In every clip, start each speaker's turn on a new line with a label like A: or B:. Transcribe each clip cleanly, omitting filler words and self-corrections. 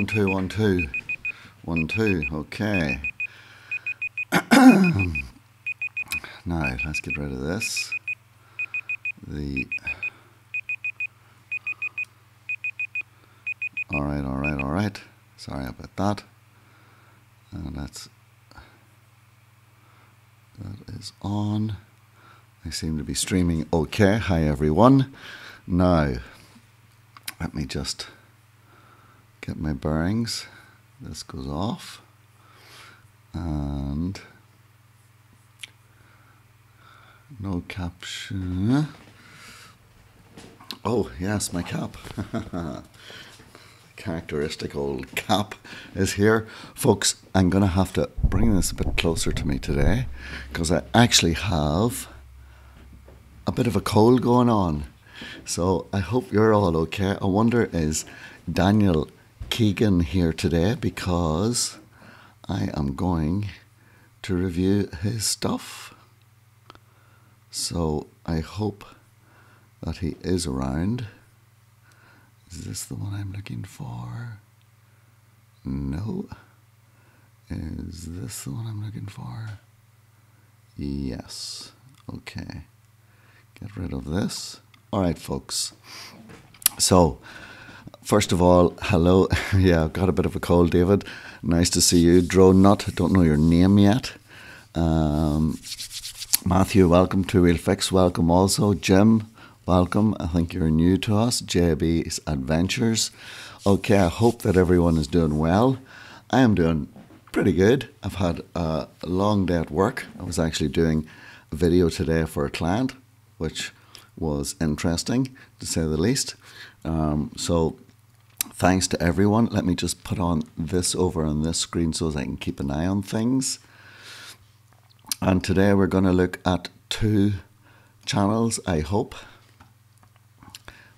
A: 1 2 1 2 1 2. Okay. Now let's get rid of this. All right. Sorry about that. And that is on. I seem to be streaming okay. Hi everyone. Now let me just get my bearings. This goes off. And no caption. Oh yes, my cap. Characteristic old cap is here. Folks, I'm going to have to bring this a bit closer to me today because I actually have a bit of a cold going on. So I hope you're all okay. I wonder, is Daniel Keegan here today, because I am going to review his stuff. So I hope that he is around. Is this the one I'm looking for? No. Is this the one I'm looking for? Yes. Okay. Get rid of this. All right, folks. So, first of all, hello. Yeah, I've got a bit of a cold, David. Nice to see you. Drone Nut, don't know your name yet. Matthew, welcome to Wheel Fix. Welcome also. Jim, welcome. I think you're new to us. JB's Adventures. Okay, I hope that everyone is doing well. I am doing pretty good. I've had a long day at work. I was actually doing a video today for a client, which was interesting, to say the least. So thanks to everyone. Let me just put on this over on this screen so as I can keep an eye on things. And today we're going to look at 2 channels, I hope.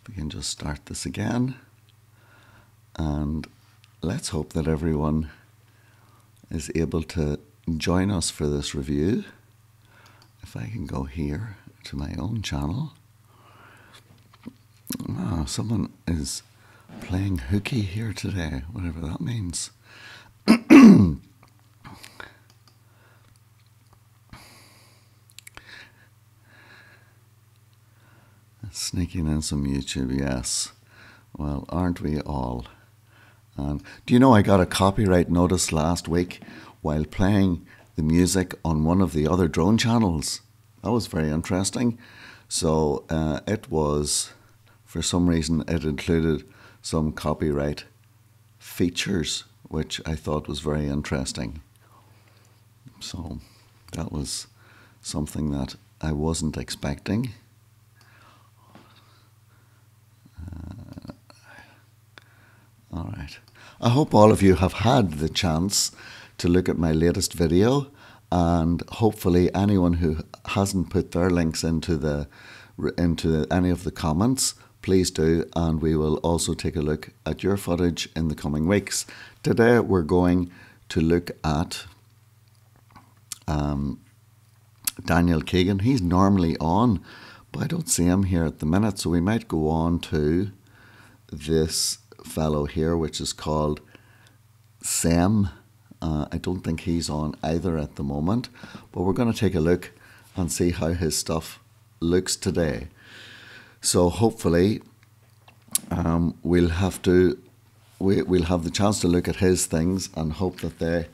A: We can just start this again. And let's hope that everyone is able to join us for this review. If I can go here to my own channel. Oh, someone is playing hooky here today, whatever that means. Sneaking in some YouTube, yes. Well, aren't we all? And do you know I got a copyright notice last week while playing the music on one of the other drone channels? That was very interesting. So it was, for some reason, it included some copyright features, which I thought was very interesting. So that was something that I wasn't expecting. All right. I hope all of you have had the chance to look at my latest video, and hopefully anyone who hasn't put their links into any of the comments, please do, and we will also take a look at your footage in the coming weeks. Today we're going to look at Daniel Keegan. He's normally on, but I don't see him here at the minute, so we might go on to this fellow here, which is called Sem. I don't think he's on either at the moment, but we're going to take a look and see how his stuff looks today. So hopefully we'll have the chance to look at his things and hope that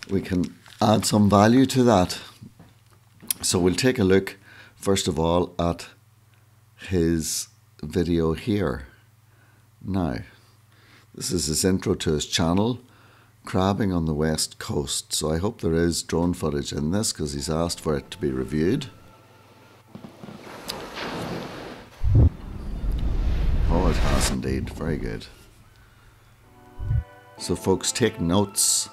A: we can add some value to that. So we'll take a look first of all at his video here. Now, this is his intro to his channel, Crabbing on the West Coast. So I hope there is drone footage in this because he's asked for it to be reviewed. Oh, it has indeed. Very good. So folks, take notes.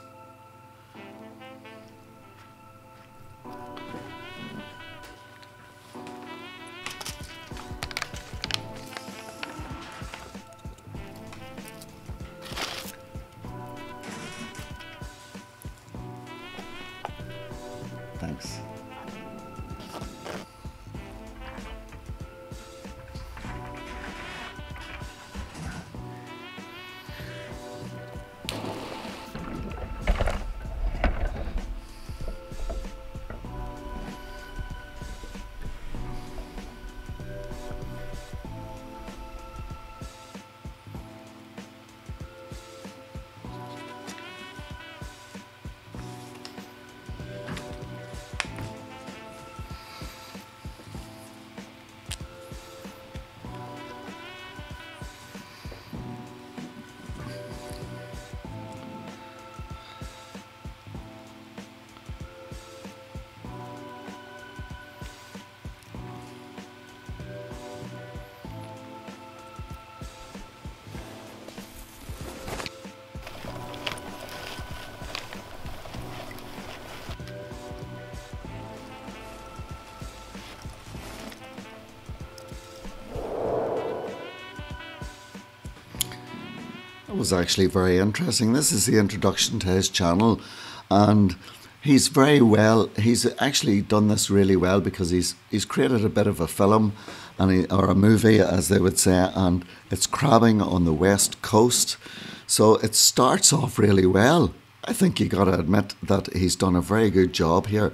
A: Thanks. That was actually very interesting. This is the introduction to his channel, and he's very well. He's actually done this really well because he's created a bit of a film, or a movie, as they would say, and it's crabbing on the west coast. So it starts off really well. I think you got to admit that he's done a very good job here,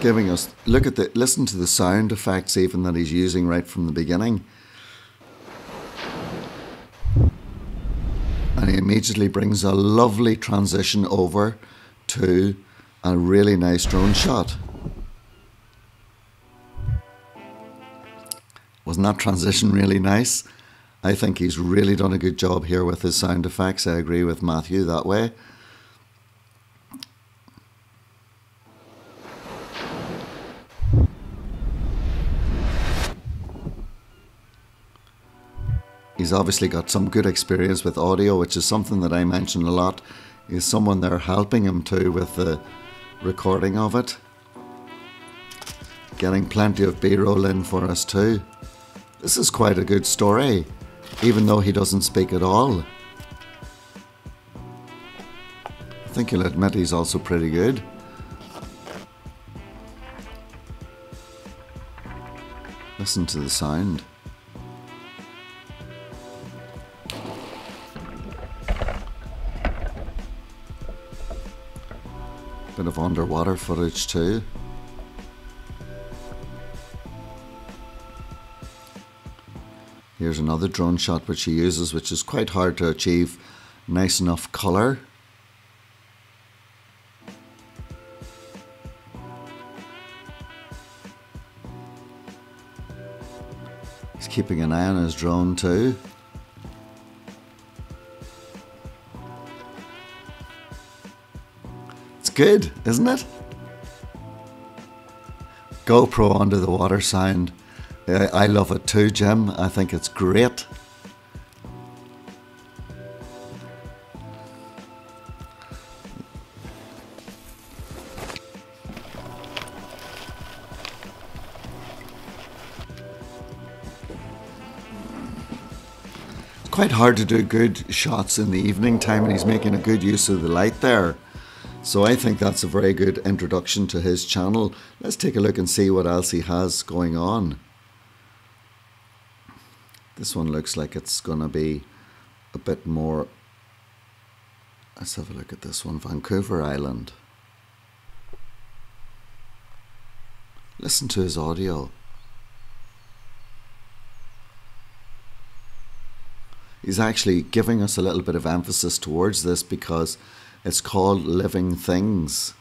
A: giving us listen to the sound effects even that he's using right from the beginning. And he immediately brings a lovely transition over to a really nice drone shot. Wasn't that transition really nice? I think he's really done a good job here with his sound effects. I agree with Matthew that way. He's obviously got some good experience with audio, which is something that I mention a lot. Is someone there helping him too with the recording of it. Getting plenty of B-roll in for us too. This is quite a good story, even though he doesn't speak at all. I think you'll admit he's also pretty good. Listen to the sound. Bit of underwater footage too. Here's another drone shot which he uses, which is quite hard to achieve nice enough colour. He's keeping an eye on his drone too. Good, isn't it? GoPro under the water sound. I love it too, Jim. I think it's great. It's quite hard to do good shots in the evening time, and he's making a good use of the light there. So I think that's a very good introduction to his channel. Let's take a look and see what else he has going on. This one looks like it's going to be a bit more. Let's have a look at this one. Vancouver Island. Listen to his audio. He's actually giving us a little bit of emphasis towards this because it's called Living Things.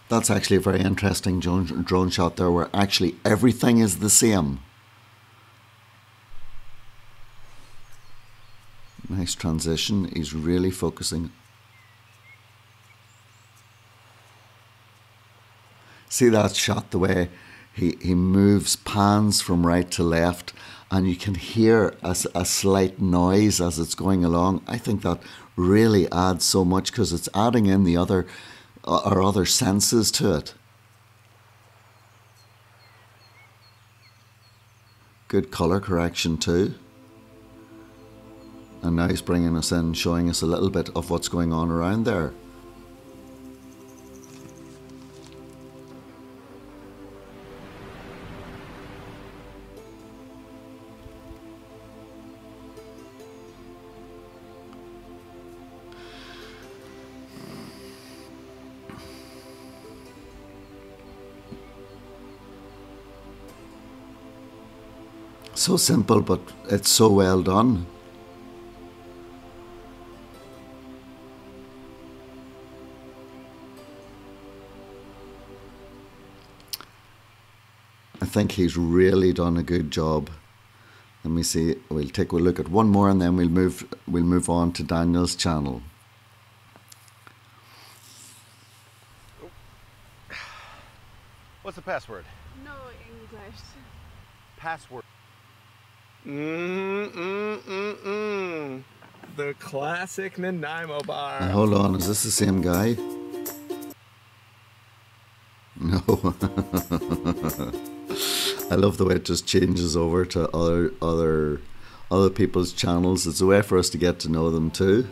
A: That's actually a very interesting drone shot there, where actually everything is the same. Nice transition. He's really focusing. See that shot, the way he moves, pans from right to left, and you can hear a slight noise as it's going along. I think that really adds so much because it's adding in the other senses to it. Good colour correction too. And now he's bringing us in, showing us a little bit of what's going on around there. So simple, but it's so well done. I think he's really done a good job. Let me see. We'll take a look at one more, and then we'll move on to Daniel's channel.
B: What's the password?
C: No English.
B: Password.
D: The classic Nanaimo bar.
A: Hold on, is this the same guy? know. I love the way it just changes over to other people's channels. It's a way for us to get to know them too.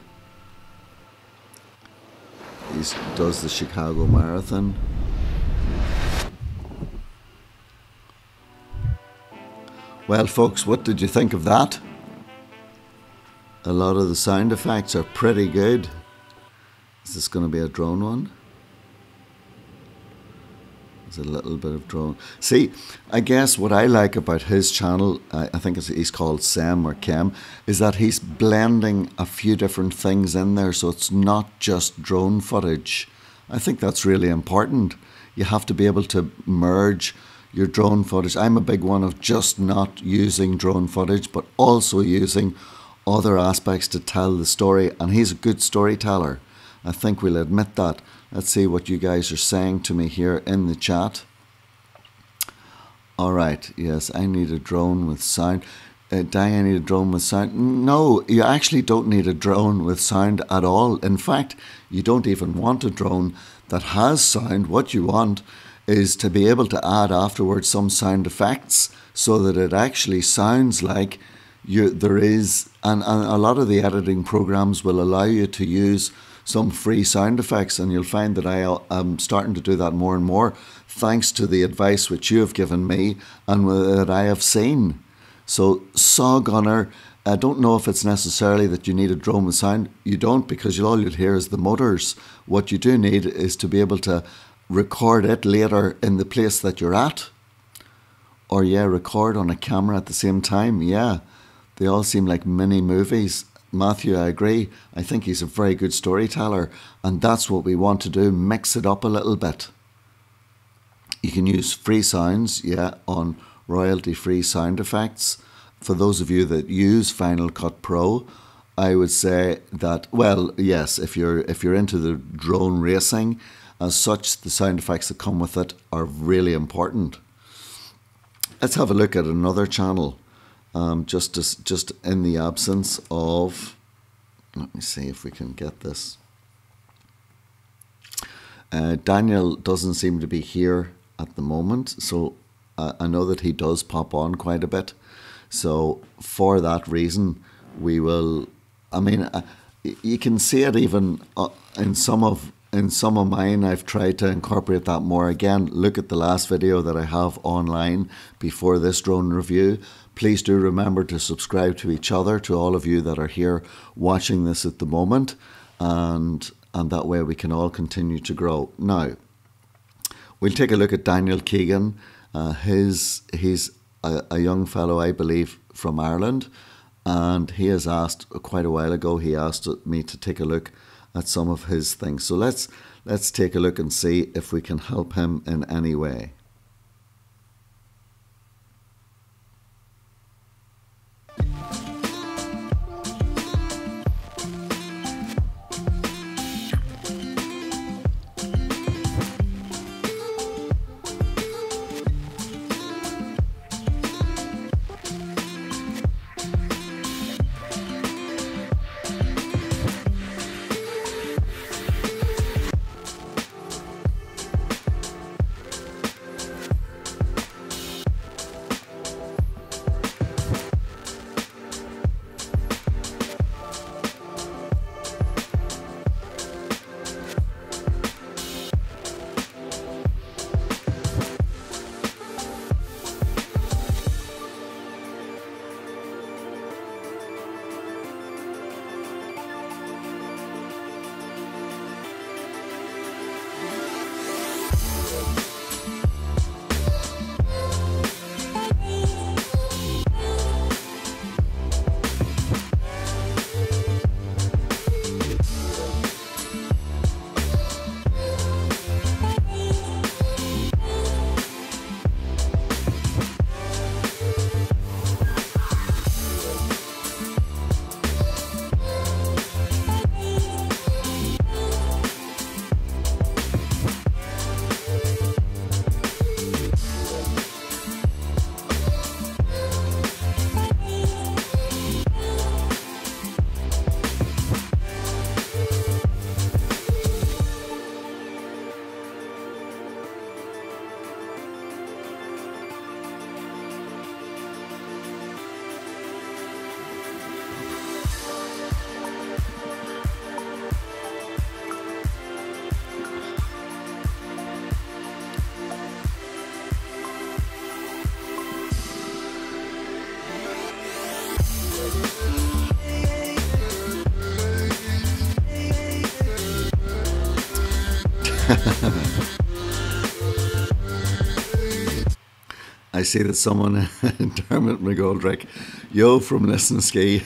A: He does the Chicago Marathon. Well, folks, what did you think of that? A lot of the sound effects are pretty good. Is this going to be a drone one? There's a little bit of drone. See, I guess what I like about his channel, I think he's called Sem or Kem, is that he's blending a few different things in there, so it's not just drone footage. I think that's really important. You have to be able to merge your drone footage. I'm a big one of just not using drone footage, but also using other aspects to tell the story, and he's a good storyteller. I think we'll admit that. Let's see what you guys are saying to me here in the chat. All right, yes, I need a drone with sound. I need a drone with sound. No, you actually don't need a drone with sound at all. In fact, you don't even want a drone that has sound. What you want is to be able to add afterwards some sound effects so that it actually sounds like there is, and a lot of the editing programs will allow you to use some free sound effects, and you'll find that I am starting to do that more and more thanks to the advice which you have given me and that I have seen. So Saw Gunner, I don't know if it's necessarily that you need a drone with sound. You don't, because all you'll hear is the motors. What you do need is to be able to record it later in the place that you're at, or record on a camera at the same time. They all seem like mini movies. Matthew, I agree. I think he's a very good storyteller, and that's what we want to do, mix it up a little bit. You can use free sounds, on royalty-free sound effects. For those of you that use Final Cut Pro, I would say that, well, yes, if you're into the drone racing, as such, the sound effects that come with it are really important. Let's have a look at another channel. Just in the absence of, let me see if we can get this. Daniel doesn't seem to be here at the moment, so I know that he does pop on quite a bit. So for that reason, we will, I mean, you can see it even in some of mine. I've tried to incorporate that more. Again, look at the last video that I have online before this drone review. Please do remember to subscribe to each other, to all of you that are here watching this at the moment, and that way we can all continue to grow. Now, we'll take a look at Daniel Keegan. He's a young fellow, I believe, from Ireland, and he has asked quite a while ago, he asked me to take a look at some of his things. So let's take a look and see if we can help him in any way. I see that someone, Dermot McGoldrick, yo from Listen Ski.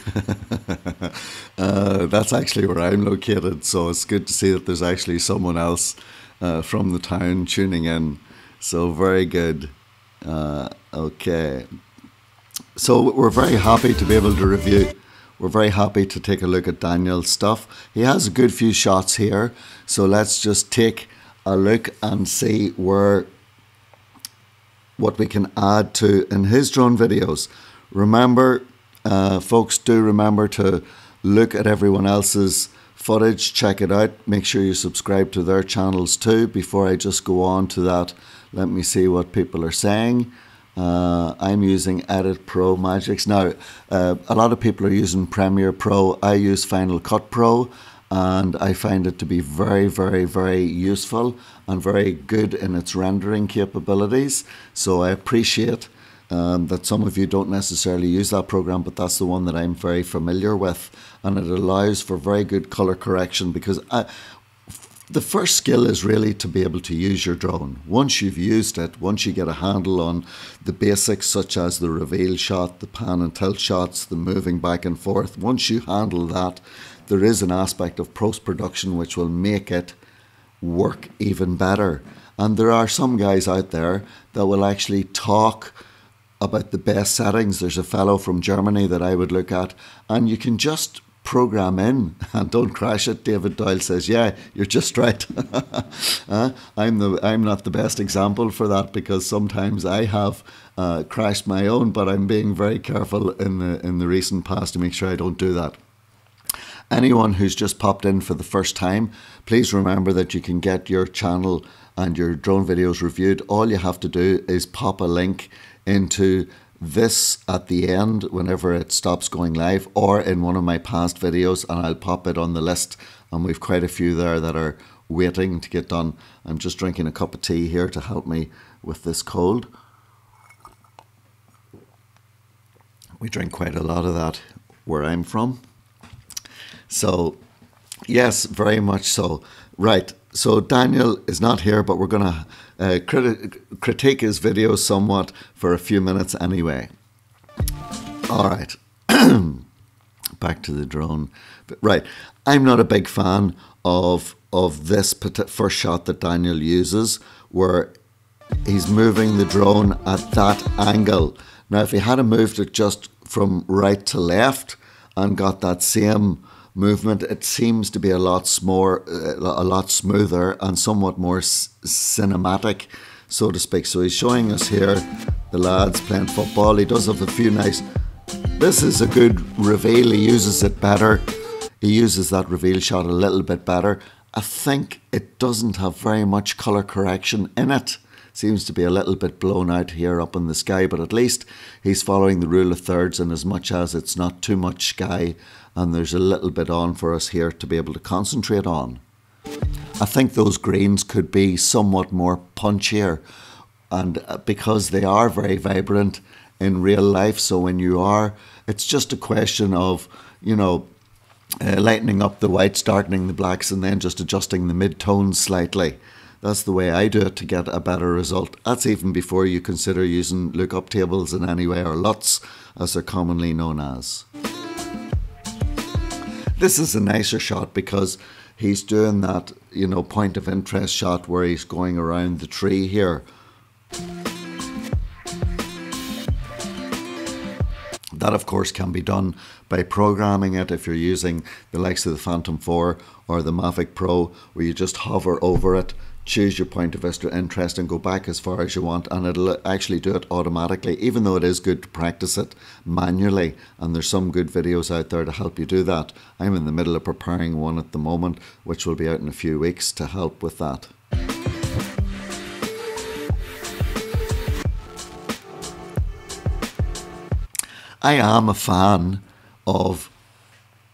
A: That's actually where I'm located, so it's good to see that there's actually someone else from the town tuning in. So very good. Okay. So we're very happy to be able to review. We're very happy to take a look at Daniel's stuff. He has a good few shots here, so let's just take a look and see what we can add to in his drone videos. Remember, folks, do remember to look at everyone else's footage, check it out. Make sure you subscribe to their channels too. Before I just go on to that, let me see what people are saying. I'm using Edit Pro Magics. Now, a lot of people are using Premiere Pro. I use Final Cut Pro, and I find it to be very, very, very useful and very good in its rendering capabilities. So I appreciate that some of you don't necessarily use that program, but that's the one that I'm very familiar with, and it allows for very good color correction, because the first skill is really to be able to use your drone. Once you've used it, once you get a handle on the basics such as the reveal shot, the pan and tilt shots, the moving back and forth, once you handle that, there is an aspect of post-production which will make it work even better. And there are some guys out there that will actually talk about the best settings. There's a fellow from Germany that I would look at, and you can just program in and don't crash it. David Doyle says, yeah, you're just right. I'm not the best example for that, because sometimes I have crashed my own, but I'm being very careful in the recent past to make sure I don't do that. Anyone who's just popped in for the first time, please remember that you can get your channel and your drone videos reviewed. All you have to do is pop a link into this at the end whenever it stops going live, or in one of my past videos, and I'll pop it on the list, and we've quite a few there that are waiting to get done. I'm just drinking a cup of tea here to help me with this cold. We drink quite a lot of that where I'm from. So yes, very much so. Right, so Daniel is not here, but we're going to critique his video somewhat for a few minutes anyway. All right, back to the drone. Right, I'm not a big fan of this first shot that Daniel uses, where he's moving the drone at that angle. Now, if he had moved it just from right to left and got that same movement, it seems to be a lot smoother and somewhat more cinematic, so to speak. So he's showing us here the lads playing football. He does have a few nice. This is a good reveal. He uses it better. He uses that reveal shot a little bit better. I think it doesn't have very much color correction in it. Seems to be a little bit blown out here up in the sky, but at least he's following the rule of thirds, in as much as it's not too much sky and there's a little bit on for us here to be able to concentrate on. I think those greens could be somewhat more punchier, and because they are very vibrant in real life, so when you are, it's just a question of, you know, lightening up the whites, darkening the blacks, and then just adjusting the mid-tones slightly. That's the way I do it to get a better result. That's even before you consider using lookup tables in any way, or LUTs as they're commonly known as. This is a nicer shot because he's doing that, you know, point of interest shot where he's going around the tree here. That, of course, can be done by programming it if you're using the likes of the Phantom 4 or the Mavic Pro, where you just hover over it, choose your point of interest and go back as far as you want, and it'll actually do it automatically, even though it is good to practice it manually, and there's some good videos out there to help you do that. I'm in the middle of preparing one at the moment, which will be out in a few weeks to help with that. I am a fan of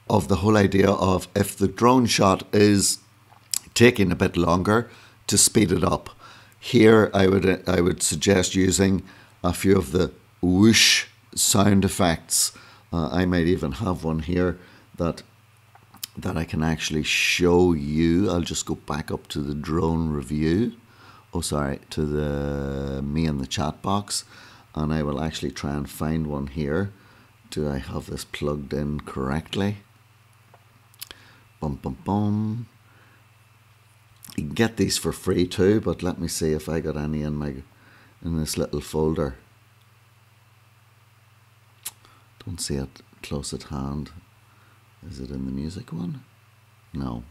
A: the whole idea of, if the drone shot is taking a bit longer, to speed it up. Here I would suggest using a few of the whoosh sound effects. I might even have one here that that I can actually show you. I'll just go back up to the drone review. Oh, sorry, to the me in the chat box, and I will actually try and find one here. Do I have this plugged in correctly? Bum bum bum. You can get these for free too, but let me see if I got any in this little folder. Don't see it close at hand. Is it in the music one? No.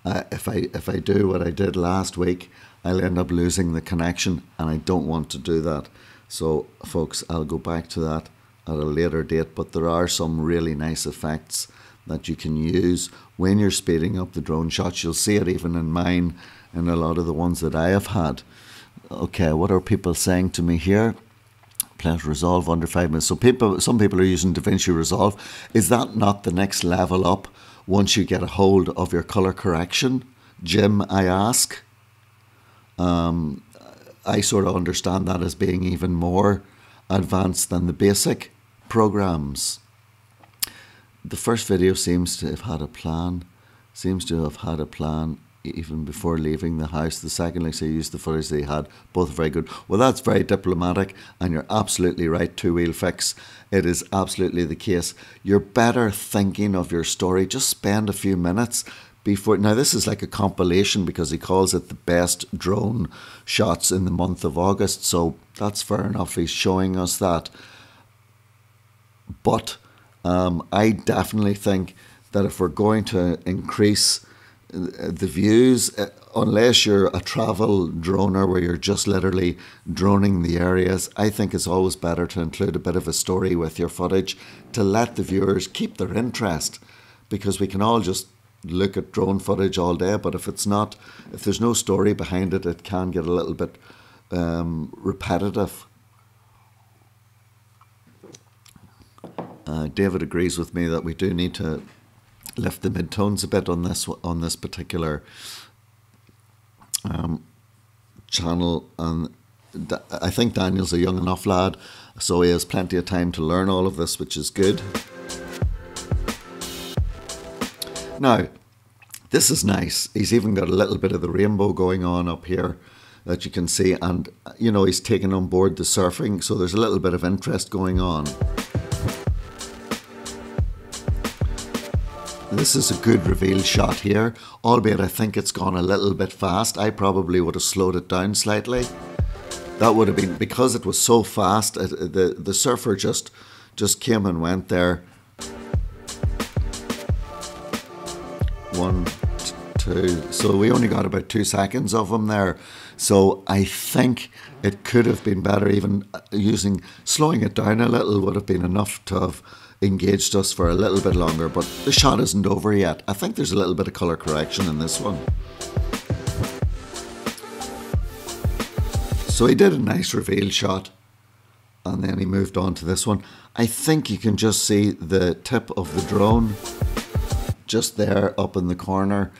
A: If I do what I did last week, I'll end up losing the connection, and I don't want to do that. So, folks, I'll go back to that at a later date. But there are some really nice effects that you can use when you're speeding up the drone shots. You'll see it even in mine, and a lot of the ones that I have had. Okay, what are people saying to me here? Plant Resolve under 5 minutes. So some people are using DaVinci Resolve. Is that not the next level up once you get a hold of your color correction? Jim, I ask. I sort of understand that as being even more advanced than the basic programs. The first video seems to have had a plan. Even before leaving the house. The second, like I say, used the footage they had. Both very good. Well, that's very diplomatic, and you're absolutely right, Two-Wheel Fix. It is absolutely the case. You're better thinking of your story. Just spend a few minutes before. Now, this is like a compilation because he calls it the best drone shots in the month of August. So that's fair enough. He's showing us that. But I definitely think that if we're going to increase the views, unless you're a travel droner where you're just literally droning the areas, I think it's always better to include a bit of a story with your footage to let the viewers keep their interest, because we can all just look at drone footage all day, but if there's no story behind it, it can get a little bit repetitive. David agrees with me that we do need to lift the mid-tones a bit on this particular channel, and I think Daniel's a young enough lad, so he has plenty of time to learn all of this, which is good. Now, this is nice. He's even got a little bit of the rainbow going on up here that you can see, and you know, he's taken on board the surfing, so there's a little bit of interest going on. This is a good reveal shot here, albeit I think it's gone a little bit fast. I probably would have slowed it down slightly. That would have been, because it was so fast, the surfer just came and went there. 1, 2, so we only got about 2 seconds of him there. So I think it could have been better, even slowing it down a little would have been enough to have engaged us for a little bit longer, but the shot isn't over yet. I think there's a little bit of color correction in this one. So he did a nice reveal shot, and then he moved on to this one. I think you can just see the tip of the drone just there up in the corner,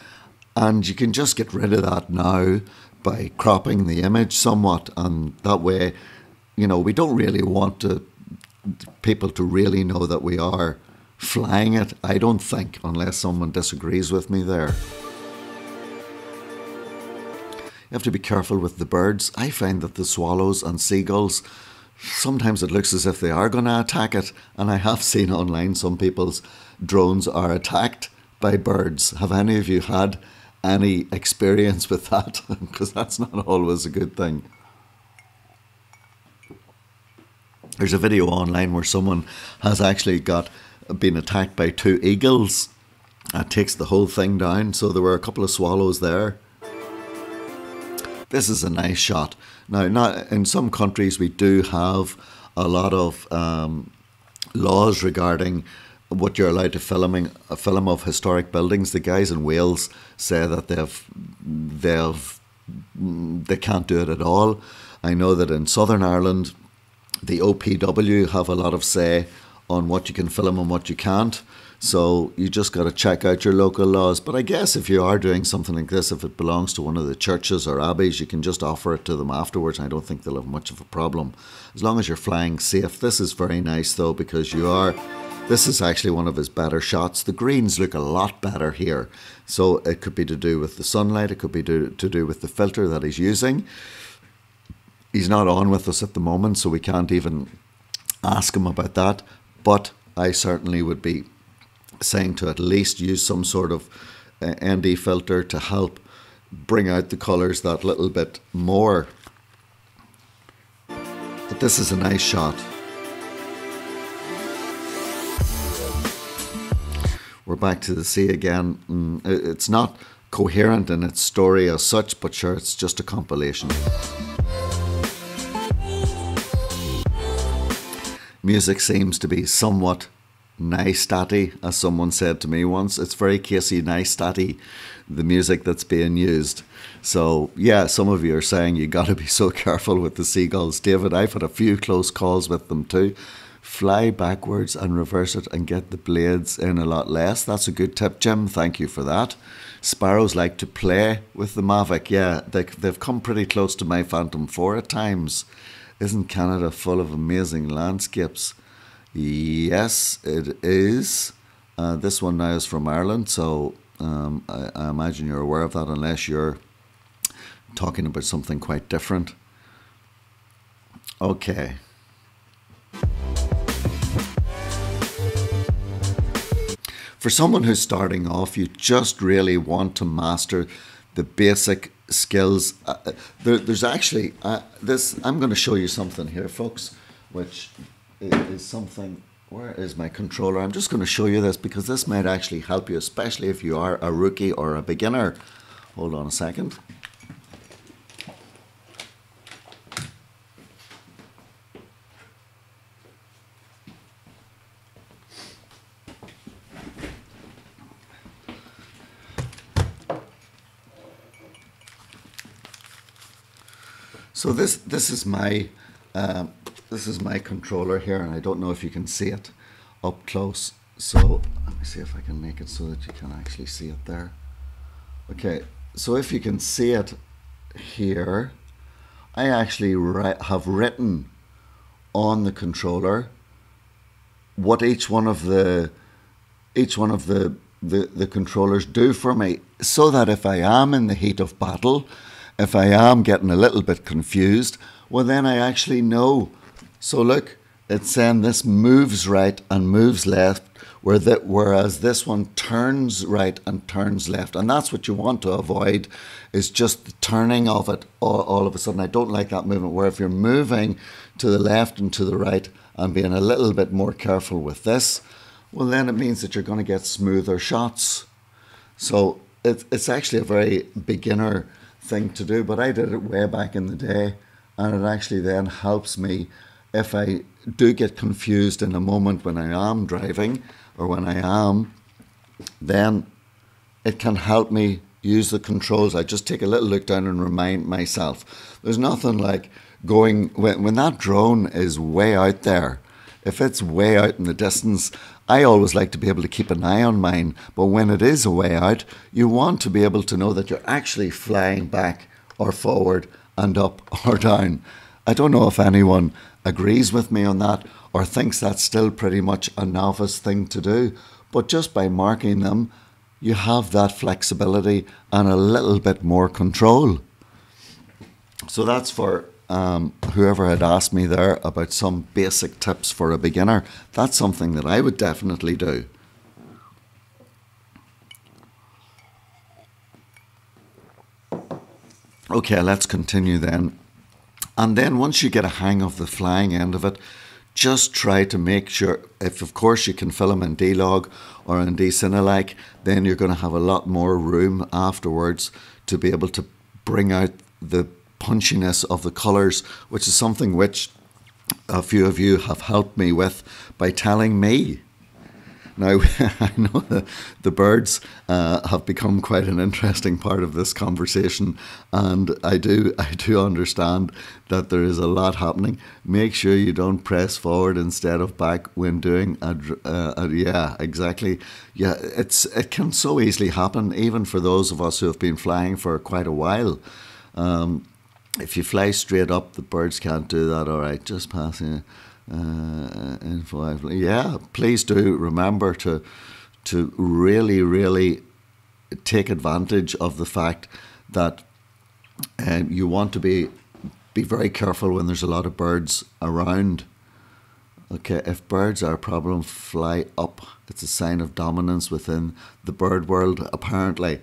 A: and you can just get rid of that now by cropping the image somewhat, and that way, you know, we don't really want people to really know that we are flying it, I don't think, unless someone disagrees with me there. You have to be careful with the birds. I find that the swallows and seagulls, sometimes it looks as if they are going to attack it, and I have seen online some people's drones are attacked by birds. Have any of you had any experience with that? Because that's not always a good thing. There's a video online where someone has actually been attacked by 2 eagles. That takes the whole thing down. So there were a couple of swallows there. This is a nice shot. Now, in some countries we do have a lot of laws regarding what you're allowed to film of historic buildings. The guys in Wales say that they can't do it at all. I know that in Southern Ireland, the OPW have a lot of say on what you can film and what you can't. So you just got to check out your local laws. But I guess if you are doing something like this, if it belongs to one of the churches or abbeys, you can just offer it to them afterwards. I don't think they'll have much of a problem, as long as you're flying safe. This is very nice though, because you are This is actually one of his better shots. The greens look a lot better here. So it could be to do with the sunlight. It could be to do with the filter that he's using. He's not on with us at the moment, so we can't even ask him about that. But I certainly would be saying to at least use some sort of ND filter to help bring out the colours that little bit more. But this is a nice shot. We're back to the sea again. It's not coherent in its story as such, but sure, it's just a compilation. Music seems to be somewhat Neistat-y, as someone said to me once. It's very Casey Neistat-y, the music that's being used. So yeah, some of you are saying you got to be so careful with the seagulls. David, I've had a few close calls with them too. Fly backwards and reverse it and get the blades in a lot less. That's a good tip, Jim. Thank you for that. Sparrows like to play with the Mavic. Yeah, they've come pretty close to my Phantom 4 at times. Isn't Canada full of amazing landscapes? Yes, it is. This one now is from Ireland, so I imagine you're aware of that unless you're talking about something quite different. Okay. For someone who's starting off, you just really want to master the basic skills. There's actually this. I'm going to show you something here, folks, which is something. Where is my controller? I'm just going to show you this because this might actually help you, especially if you are a rookie or a beginner. Hold on a second. So this is my controller here, and I don't know if you can see it up close. So let me see if I can make it so that you can actually see it there. Okay, so if you can see it here, I actually have written on the controller what each one of the controllers do for me, so that if I am in the heat of battle, if I am getting a little bit confused, well then I actually know. So look, it's saying this moves right and moves left, whereas this one turns right and turns left. And that's what you want to avoid, is just the turning of it all of a sudden. I don't like that movement, where if you're moving to the left and to the right and being a little bit more careful with this, well then it means that you're going to get smoother shots. So it's actually a very beginner thing to do, but I did it way back in the day, and it actually then helps me if I do get confused in a moment when I am driving or when I am, then it can help me use the controls. I just take a little look down and remind myself. There's nothing like going, when that drone is way out there, if it's way out in the distance, I always like to be able to keep an eye on mine, but when it is way out, you want to be able to know that you're actually flying back or forward and up or down. I don't know if anyone agrees with me on that or thinks that's still pretty much a novice thing to do, but just by marking them, you have that flexibility and a little bit more control. So that's for whoever had asked me there about some basic tips for a beginner. That's something that I would definitely do. Okay, let's continue then. And then once you get a hang of the flying end of it, just try to make sure, if of course you can film in D-Log or in D-Cinelike, then you're going to have a lot more room afterwards to be able to bring out the punchiness of the colours, which is something which a few of you have helped me with by telling me. Now, I know the birds have become quite an interesting part of this conversation, and I do understand that there is a lot happening. Make sure you don't press forward instead of back when doing yeah, exactly. Yeah, it can so easily happen, even for those of us who have been flying for quite a while. If you fly straight up, the birds can't do that. All right, just passing. info. Yeah, please do remember to really, really take advantage of the fact that you want to be very careful when there's a lot of birds around. Okay, if birds are a problem, fly up. It's a sign of dominance within the bird world, apparently.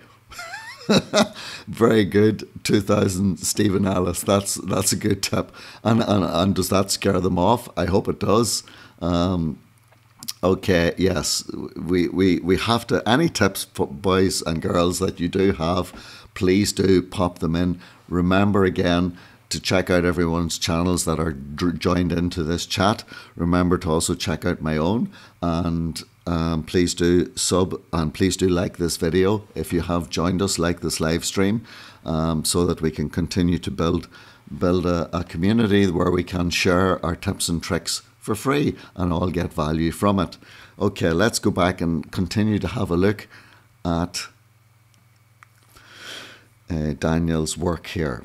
A: Very good, 2000 Stephen Ellis. That's a good tip. And does that scare them off? I hope it does. Okay, yes, we have to. Any tips, boys and girls, that you do have, please do pop them in. Remember again to check out everyone's channels that are joined into this chat. Remember to also check out my own, and please do sub and please do like this video if you have joined us, like this live stream, so that we can continue to build a community where we can share our tips and tricks for free and all get value from it. Okay, let's go back and continue to have a look at Daniel's work here.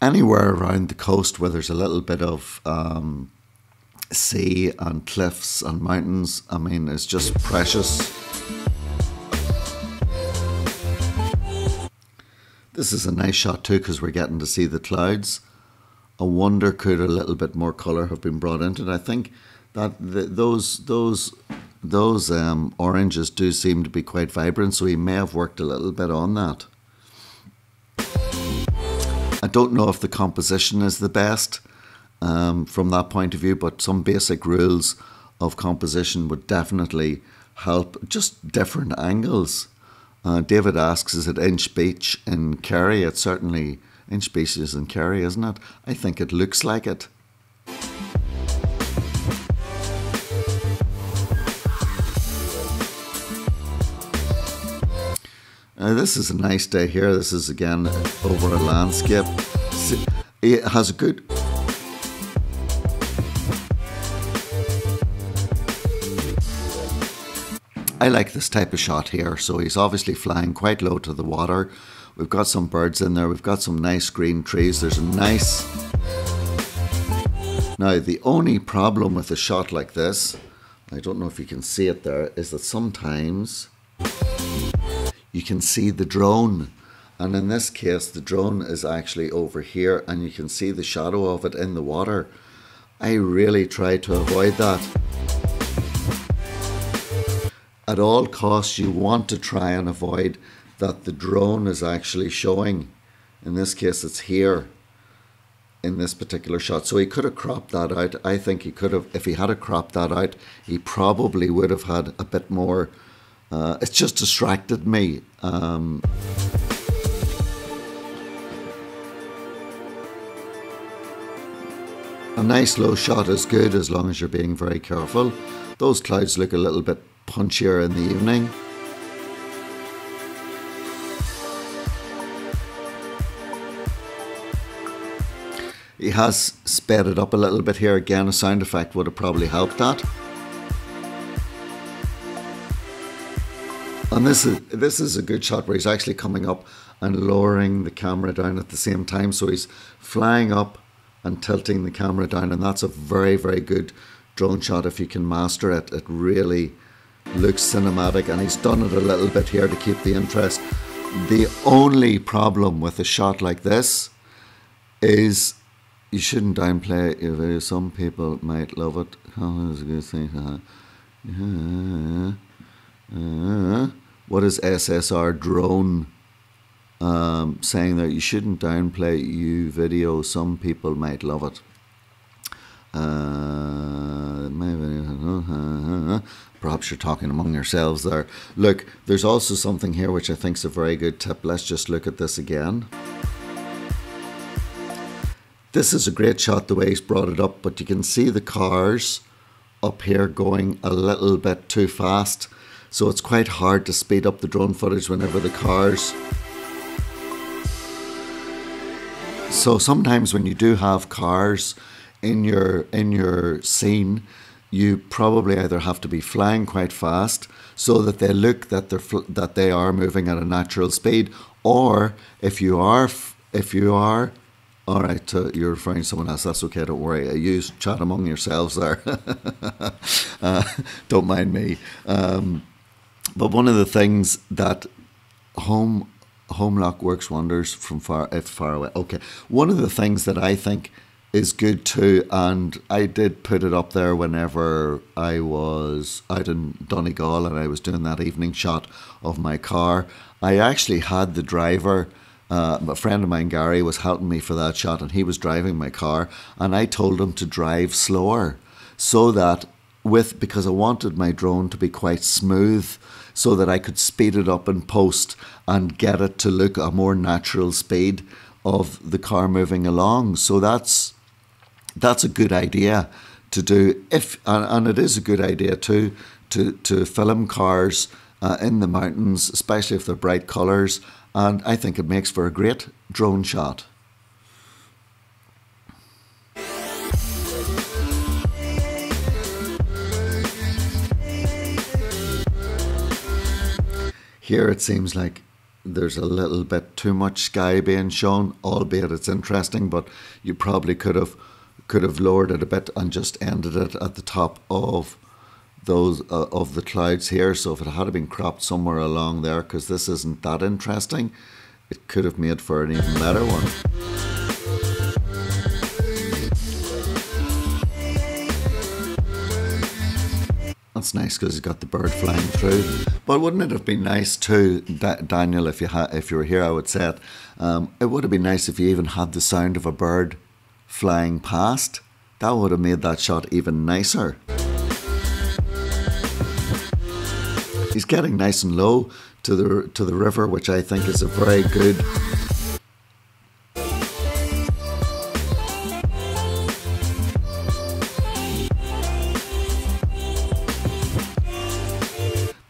A: Anywhere around the coast where there's a little bit of sea and cliffs and mountains, I mean, it's just precious. This is a nice shot too because we're getting to see the clouds. I wonder could a little bit more colour have been brought into it. I think that those oranges do seem to be quite vibrant, so he may have worked a little bit on that. I don't know if the composition is the best from that point of view, but some basic rules of composition would definitely help. Just different angles. David asks, is it Inch Beach in Kerry? It's certainly Inch Beach is in Kerry, isn't it? I think it looks like it. This is a nice day here. This is again over a landscape. It has a good... I like this type of shot here. So he's obviously flying quite low to the water. We've got some birds in there. We've got some nice green trees. There's a nice... Now, the only problem with a shot like this, I don't know if you can see it there, is that sometimes you can see the drone. And in this case, the drone is actually over here and you can see the shadow of it in the water. I really try to avoid that. At all costs, you want to try and avoid that the drone is actually showing. In this case, it's here in this particular shot. So he could have cropped that out. I think he could have, if he had cropped that out, he probably would have had a bit more. It's just distracted me. A nice low shot is good as long as you're being very careful. Those clouds look a little bit punchier in the evening. He has sped it up a little bit here. Again, a sound effect would have probably helped that. And this is a good shot where he's actually coming up and lowering the camera down at the same time. So he's flying up and tilting the camera down, and that's a very, very good drone shot if you can master it. It really looks cinematic, and he's done it a little bit here to keep the interest. The only problem with a shot like this is you shouldn't downplay your video. Some people might love it. Oh, that's a good thing. What is SSR drone saying there? You shouldn't downplay your video. Some people might love it. My video. Perhaps you're talking among yourselves there. Look, there's also something here which I think is a very good tip. Let's just look at this again. This is a great shot the way he's brought it up, but you can see the cars up here going a little bit too fast. So it's quite hard to speed up the drone footage whenever the cars... So sometimes when you do have cars in your scene, you probably either have to be flying quite fast so that they look that they are moving at a natural speed, or if you are All right, you're referring to someone else. That's okay, don't worry. You chat among yourselves there. uh, don't mind me. But one of the things that home lock works wonders from far away. Okay, one of the things that I think is good too, and I did put it up there whenever I was out in Donegal and I was doing that evening shot of my car. I actually had the driver. A friend of mine, Gary, was helping me for that shot, and he was driving my car, and I told him to drive slower so that because I wanted my drone to be quite smooth so that I could speed it up in post and get it to look a more natural speed of the car moving along. So that's a good idea to do, and it is a good idea too to film cars in the mountains, especially if they're bright colours. And I think it makes for a great drone shot. Here it seems like there's a little bit too much sky being shown, albeit it's interesting, but you probably could have lowered it a bit and just ended it at the top of those of the clouds here. So if it had been cropped somewhere along there, because this isn't that interesting, it could have made for an even better one. That's nice because it's got the bird flying through. But wouldn't it have been nice too, Daniel, if you were here, I would say it would have been nice if you even had the sound of a bird flying past. That would have made that shot even nicer. He's getting nice and low to the river, which I think is a very good.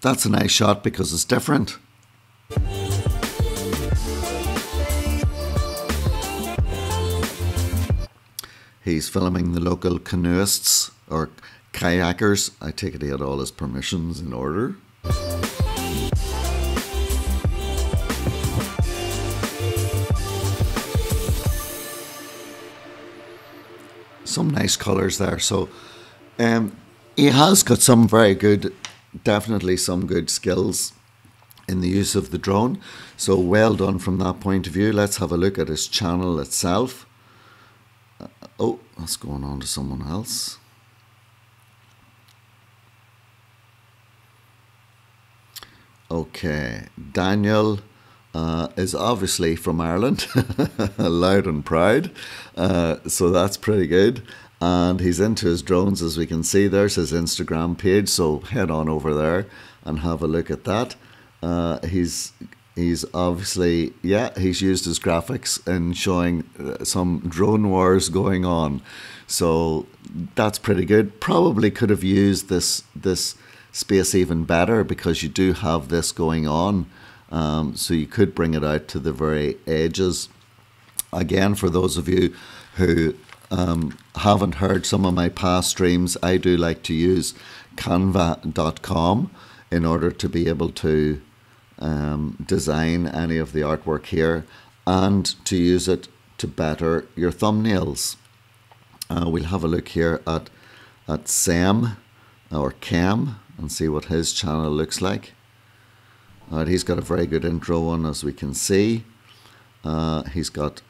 A: That's a nice shot because it's different. He's filming the local canoeists or kayakers. I take it he had all his permissions in order. Some nice colours there. So he has got some very good, definitely some good skills in the use of the drone. So well done from that point of view. Let's have a look at his channel itself. Oh, that's going on to someone else. Okay, Daniel is obviously from Ireland, loud and proud, so that's pretty good. And he's into his drones, as we can see. There's his Instagram page, so head on over there and have a look at that. He's obviously, he's used his graphics in showing some drone wars going on, so that's pretty good. Probably could have used this space even better because you do have this going on. So you could bring it out to the very edges. Again, for those of you who haven't heard some of my past streams, I do like to use canva.com in order to be able to design any of the artwork here and to use it to better your thumbnails. We'll have a look here at Sam or Cam and see what his channel looks like. Alright, he's got a very good intro one, as we can see. He's got,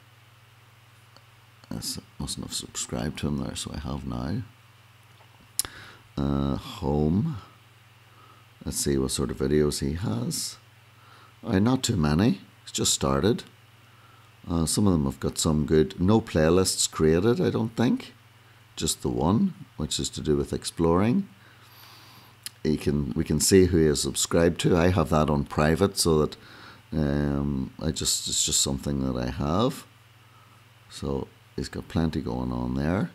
A: I mustn't have subscribed to him there, so I have now. Home. Let's see what sort of videos he has. Alright, not too many. He's just started. Some of them have got some good, no playlists created, I don't think. Just the one, which is to do with exploring. We can see who he is subscribed to. I have that on private so that it's just something that I have. So he's got plenty going on there.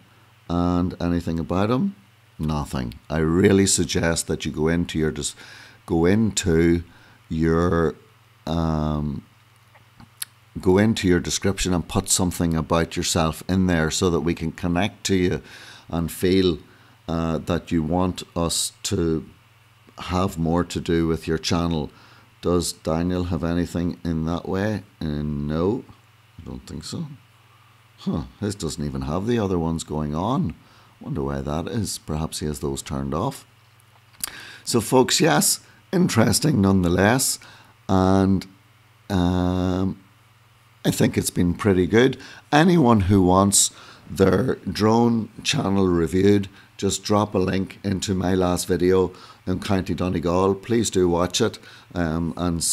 A: And anything about him? Nothing. I really suggest that you go into your description and put something about yourself in there so that we can connect to you and feel that you want us to have more to do with your channel. Does Daniel have anything in that way? No, I don't think so. His doesn't even have the other ones going on. Wonder why that is. Perhaps he has those turned off. So folks, yes, interesting nonetheless. And I think it's been pretty good. Anyone who wants their drone channel reviewed, just drop a link into my last video in County Donegal. Please do watch it and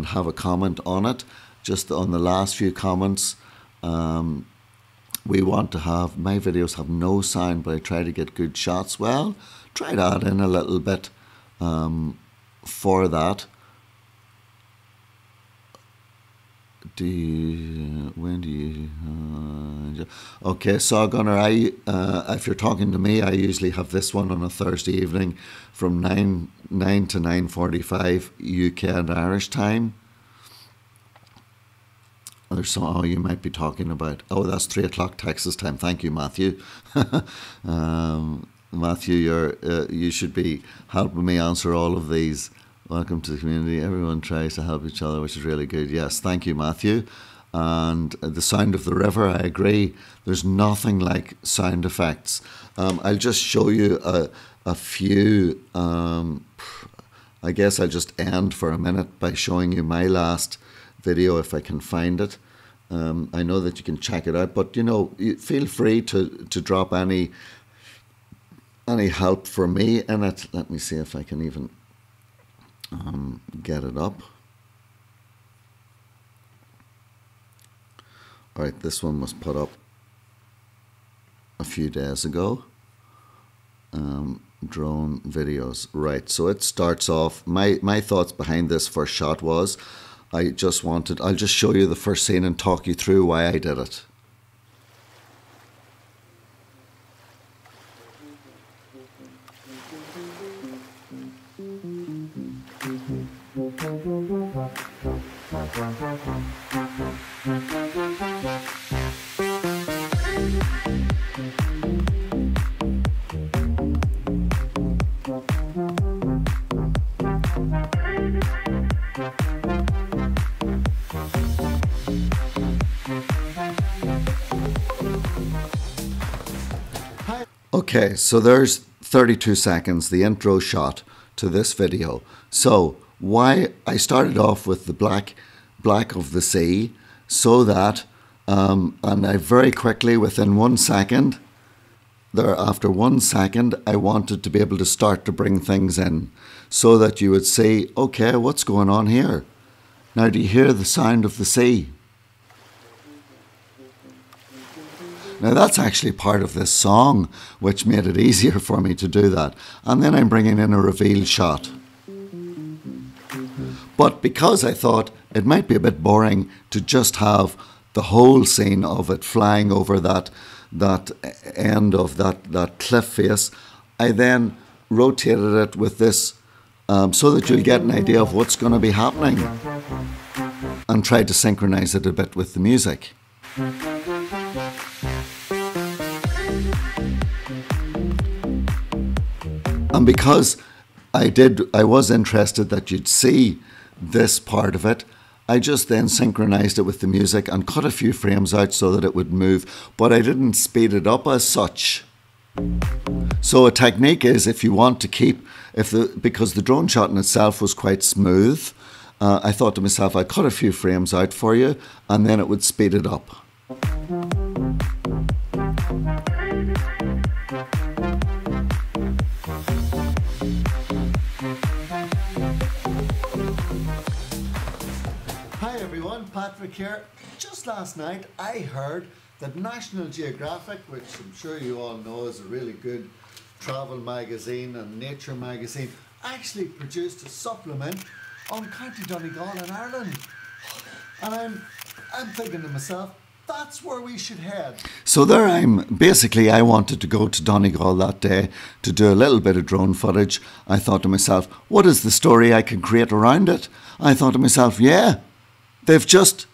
A: have a comment on it. Just on the last few comments, we want to have, my videos have no sound, but I try to get good shots. Well, try to add in a little bit for that. Okay, Saw Gunner, if you're talking to me, I usually have this one on a Thursday evening from 9 to 9:45 UK and Irish time. There's some, you might be talking about, that's 3 o'clock Texas time. Thank you, Matthew. Matthew, you should be helping me answer all of these. Welcome to the community. Everyone tries to help each other, which is really good. Yes, thank you, Matthew. And the sound of the river, I agree. There's nothing like sound effects. I'll just show you a few. I guess I'll just end for a minute by showing you my last video if I can find it. I know that you can check it out, but feel free to drop any help for me in it. Let me see if I can even get it up. All right, this one was put up a few days ago. Drone videos, right? So it starts off. My thoughts behind this first shot was, I'll just show you the first scene and talk you through why I did it. Okay, so there's 32 seconds, the intro shot to this video. So why I started off with the black of the sea, so that and I very quickly, within 1 second, after 1 second, I wanted to be able to start to bring things in so that you would see, okay, what's going on here? Now, do you hear the sound of the sea? Now, that's actually part of this song, which made it easier for me to do that. And then I'm bringing in a reveal shot. But because I thought it might be a bit boring to just have the whole scene of it flying over that end of that cliff face, I then rotated it with this so that you'll get an idea of what's going to be happening, and tried to synchronize it a bit with the music. And because I was interested that you'd see this part of it, I just then synchronized it with the music and cut a few frames out so that it would move, but I didn't speed it up as such. So a technique is, if you want to keep, because the drone shot in itself was quite smooth, I thought to myself, I'd cut a few frames out for you and then it would speed it up. Hi everyone, Patrick here. Just last night I heard that National Geographic, which I'm sure you all know is a really good travel magazine and nature magazine, actually produced a supplement on County Donegal in Ireland. And I'm thinking to myself, that's where we should head. So there I wanted to go to Donegal that day to do a little bit of drone footage. I thought to myself, what is the story I can create around it? I thought to myself, yeah, they've just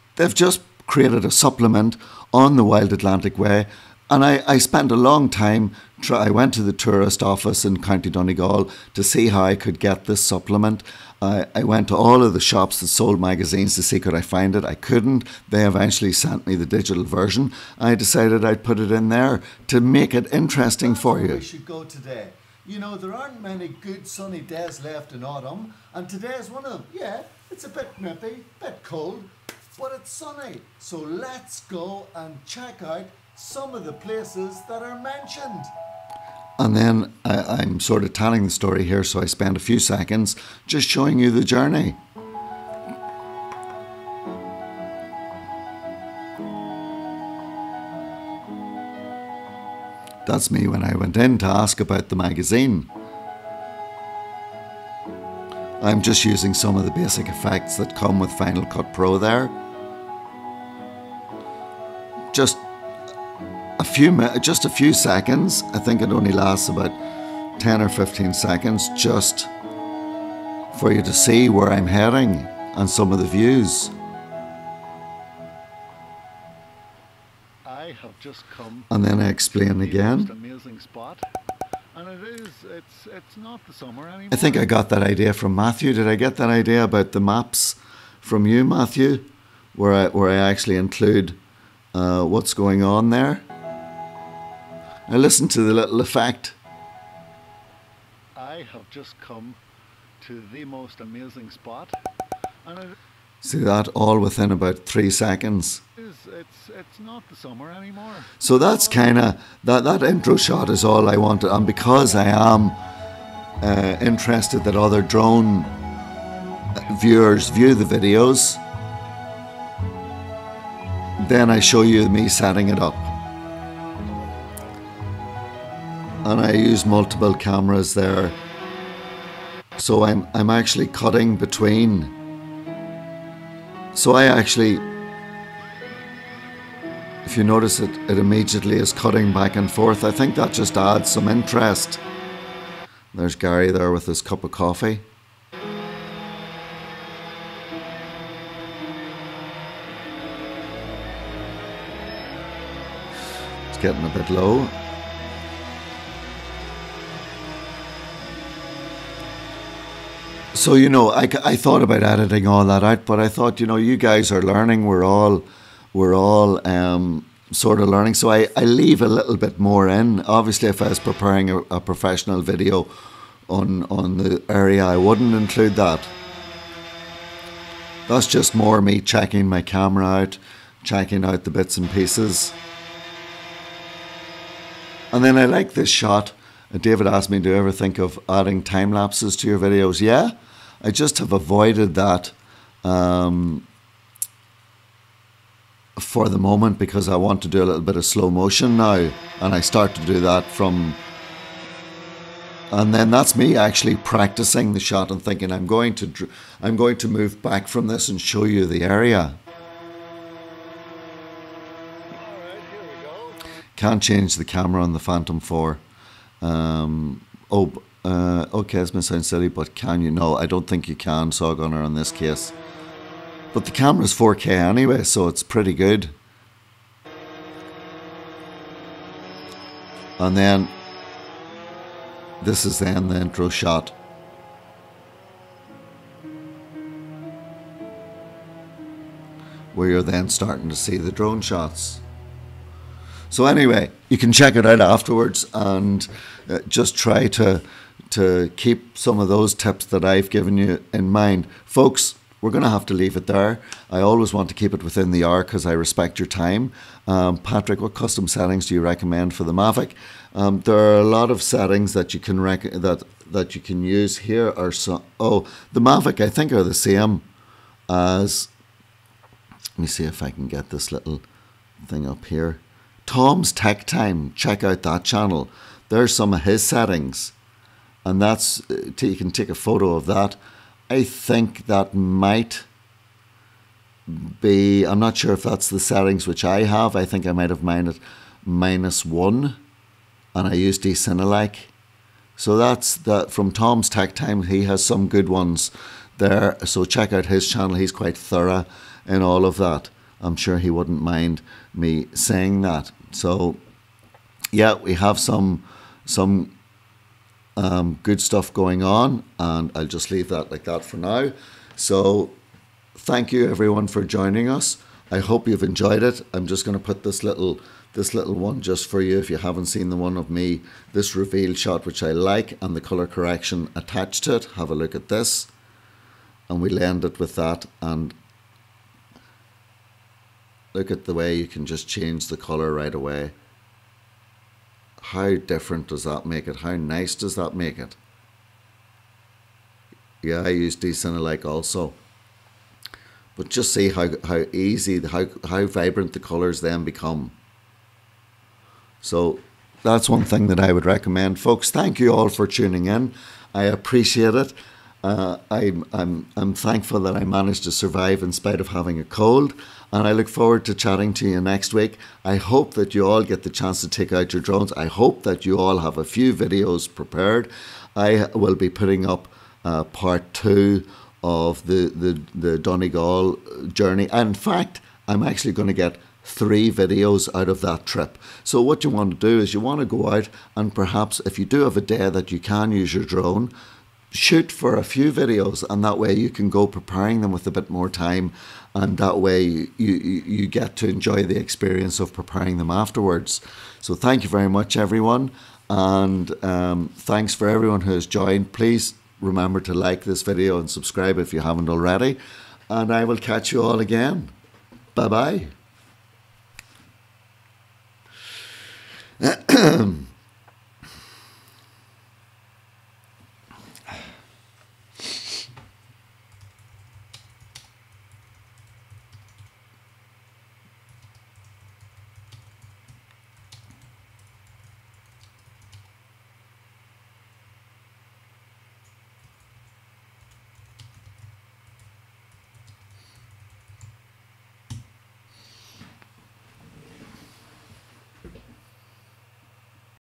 A: created a supplement on the Wild Atlantic Way, and I spent a long time I went to the tourist office in County Donegal to see how I could get this supplement. I went to all of the shops that sold magazines to see could I find it. I couldn't. They eventually sent me the digital version. I decided I'd put it in there to make it interesting for you.
C: We should go today. You know, there aren't many good sunny days left in autumn, and today is one of them. Yeah, it's a bit nippy, a bit cold, but it's sunny. So let's go and check out some of the places that are mentioned.
A: And then I'm sort of telling the story here, so I spend a few seconds just showing you the journey. That's me when I went in to ask about the magazine. I'm just using some of the basic effects that come with Final Cut Pro there. Just a few seconds. I think it only lasts about 10 or 15 seconds, just for you to see where I'm heading and some of the views.
C: I have just come.
A: And then I explain again.
C: Amazing spot, and it's not the summer anymore.
A: I think I got that idea from Matthew. Did I get that idea about the maps from you, Matthew? Where I actually include what's going on there. Now listen to the little effect.
C: I have just come to the most amazing spot, and
A: See that all within about 3 seconds.
C: it's not the summer anymore.
A: So that's kind of that intro shot is all I wanted, and because I am interested that other drone viewers view the videos, then I show you me setting it up. And I use multiple cameras there, so I'm actually cutting between. So I actually, if you notice it immediately is cutting back and forth. I think that just adds some interest. There's Gary there with his cup of coffee. It's getting a bit low. So, you know, I thought about editing all that out, but I thought, you know, you guys are learning. We're all sort of learning. So I leave a little bit more in. Obviously, if I was preparing a professional video on the area, I wouldn't include that. That's just more me checking my camera out, checking out the bits and pieces. And then I like this shot. David asked me, do you ever think of adding time lapses to your videos? Yeah, I just have avoided that for the moment because I want to do a little bit of slow motion now, and I start to do that from, and then that's me actually practicing the shot and thinking I'm going to move back from this and show you the area. Can't change the camera on the Phantom 4. Okay, this may sound silly, but can you? No, I don't think you can, Sawgunner, in this case. But the camera's 4K anyway, so it's pretty good. And then, this is then the intro shot. Where you're then starting to see the drone shots. So anyway, you can check it out afterwards and just try to keep some of those tips that I've given you in mind. Folks, we're going to have to leave it there. I always want to keep it within the hour because I respect your time. Patrick, what custom settings do you recommend for the Mavic? There are a lot of settings that you can that you can use here. The Mavic, I think, are the same as. Let me see if I can get this little thing up here. Tom's Tech Time. Check out that channel. There's some of his settings, and that's you can take a photo of that. I think that might be, I'm not sure if that's the settings which I have. I think I might have mine at -1, and I use Decinelike. So that's that from Tom's Tech Time. He has some good ones there. So check out his channel. He's quite thorough in all of that. I'm sure he wouldn't mind me saying that. So yeah, we have some some good stuff going on, and I'll just leave that like that for now. So thank you everyone for joining us. I hope you've enjoyed it. I'm just going to put this little one just for you if you haven't seen the one of me, this reveal shot which I like, and the colour correction attached to it. Have a look at this, and we'll end it with that. And look at the way you can just change the colour right away. How different does that make it? How nice does that make it? Yeah, I use Decinelike also. But just see how easy, how vibrant the colours then become. So that's one thing that I would recommend. Folks, thank you all for tuning in. I appreciate it. I'm thankful that I managed to survive in spite of having a cold, and I look forward to chatting to you next week. I hope that you all get the chance to take out your drones. I hope that you all have a few videos prepared. I will be putting up part 2 of the Donegal journey. And in fact, I'm actually going to get 3 videos out of that trip. So what you want to do is you want to go out, and perhaps if you do have a day that you can use your drone, shoot for a few videos, and that way you can go preparing them with a bit more time, and that way you get to enjoy the experience of preparing them afterwards. So thank you very much everyone, and thanks for everyone who has joined. Please remember to like this video and subscribe if you haven't already, and I will catch you all again. Bye bye.